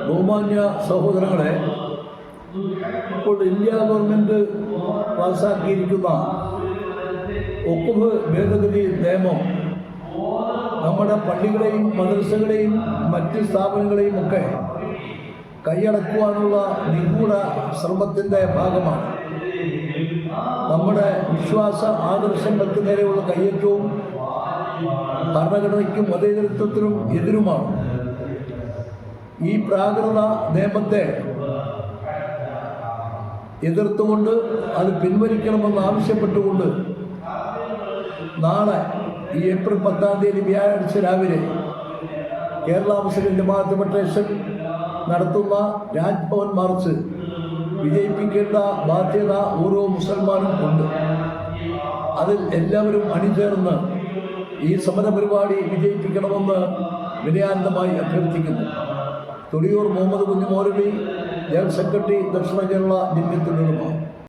ബഹുമാന്യ സഹോദരങ്ങളെ, ഇപ്പോൾ ഇന്ത്യ ഗവൺമെൻറ് പാസ്സാക്കിയിരിക്കുന്ന വഖഫ് ഭേദഗതി നിയമം നമ്മുടെ പള്ളികളെയും മദ്രസകളെയും മറ്റ് സ്ഥാപനങ്ങളെയും ഒക്കെ കൈയടക്കുവാനുള്ള നിഗൂഢ ശ്രമത്തിൻ്റെ ഭാഗമാണ്. നമ്മുടെ വിശ്വാസ ആദർശങ്ങൾക്ക് നേരെയുള്ള കയ്യേറ്റവും ഭരണഘടനയ്ക്കും മതേതരത്വത്തിനും എതിരുമാണ്. ഈ പ്രാകൃത നിയമത്തെ എതിർത്തുകൊണ്ട് അത് പിൻവലിക്കണമെന്ന് ആവശ്യപ്പെട്ടുകൊണ്ട് നാളെ ഈ ഏപ്രിൽ 10-ാം തീയതി വ്യാഴാഴ്ച രാവിലെ കേരള മുസ്ലിം ജമാഅത്ത് ഫെഡറേഷൻ നടത്തുന്ന രാജ്ഭവൻ മാർച്ച് വിജയിപ്പിക്കേണ്ട ബാധ്യത ഓരോ മുസൽമാനും ഉണ്ട്. അതിൽ എല്ലാവരും അണിചേർന്ന് ഈ സമരപരിപാടി വിജയിപ്പിക്കണമെന്ന് വിനയാനന്ദമായി അഭ്യർത്ഥിക്കുന്നു. തൊടിയൂർ മുഹമ്മദ് കുഞ്ഞു മൗലവി, ജനറൽ സെക്രട്ടറി, ദക്ഷിണ കേരള ജമിയത്തുൽ ഉലമ.